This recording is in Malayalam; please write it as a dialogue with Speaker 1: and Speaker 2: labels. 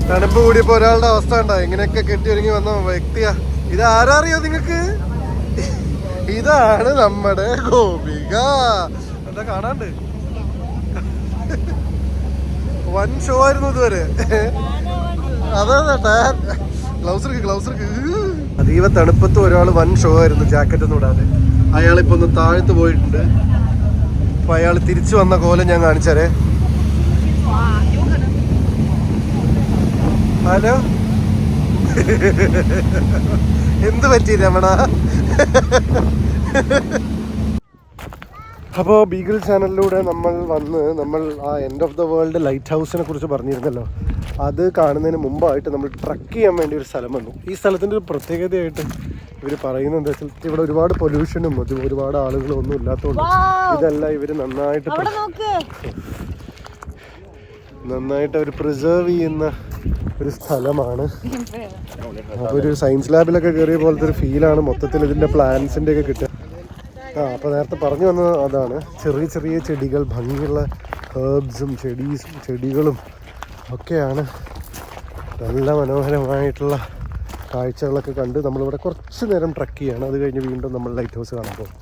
Speaker 1: തണുപ്പ് കൂടിയപ്പോ ഒരാളുടെ അവസ്ഥ ഉണ്ടോ? ഇങ്ങനെയൊക്കെ കെട്ടി ഒരുങ്ങി വന്ന വ്യക്തിയാ. ഇത് ആരറിയോ നിങ്ങക്ക്? ഇതാണ് നമ്മുടെ ഗോപിക. എന്താ കാണാണ്ട്? വൻ ഷോ ആയിരുന്നു ഇതുവരെ. അതെ ഗ്ലൗസ് അതീവ തണുപ്പത്ത് ഒരാൾ വൻ ഷോ ആയിരുന്നു ജാക്കറ്റ് ഒന്നും ഇടാതെ. അയാളിപ്പോ ഒന്ന് താഴ്ത്തു പോയിട്ടുണ്ട്. അപ്പൊ അയാൾ തിരിച്ചു വന്ന കോലം ഞാൻ കാണിച്ചാരേ. ഹലോ, എന്ത് പറ്റി രമണ? അപ്പോൾ ബീഗിൾ ചാനലിലൂടെ നമ്മൾ ആ എൻഡ് ഓഫ് ദ വേൾഡ് ലൈറ്റ് ഹൗസിനെ കുറിച്ച് പറഞ്ഞിരുന്നല്ലോ. അത് കാണുന്നതിന് മുമ്പായിട്ട് നമ്മൾ ട്രക്ക് ചെയ്യാൻ വേണ്ടി ഒരു സ്ഥലം വന്നു. ഈ സ്ഥലത്തിൻ്റെ ഒരു പ്രത്യേകതയായിട്ട് ഇവർ പറയുന്നത് എന്താ വെച്ചാൽ ഇവിടെ ഒരുപാട് പൊല്യൂഷനും ഒരുപാട് ആളുകളും ഒന്നും ഇല്ലാത്തതുകൊണ്ട് ഇതെല്ലാം ഇവർ നന്നായിട്ട് അവർ പ്രിസർവ് ചെയ്യുന്ന ഒരു സ്ഥലമാണ്. അപ്പോൾ ഒരു സയൻസ് ലാബിലൊക്കെ കയറിയ പോലത്തെ ഒരു ഫീലാണ് മൊത്തത്തിൽ ഇതിൻ്റെ പ്ലാന്റ്സിൻ്റെ ഒക്കെ കിട്ടുക. അപ്പോൾ നേരത്തെ പറഞ്ഞു വന്നത് അതാണ്. ചെറിയ ചെറിയ ചെടികൾ, ഭംഗിയുള്ള ഹെർബ്സും ചെടികളും ഒക്കെയാണ്. നല്ല മനോഹരമായിട്ടുള്ള കാഴ്ചകളൊക്കെ കണ്ട് നമ്മളിവിടെ കുറച്ച് നേരം ട്രക്ക് ചെയ്യാണ്. അത് കഴിഞ്ഞ് വീണ്ടും നമ്മൾ ലൈറ്റ് ഹൗസ് കാണാൻ പോകും.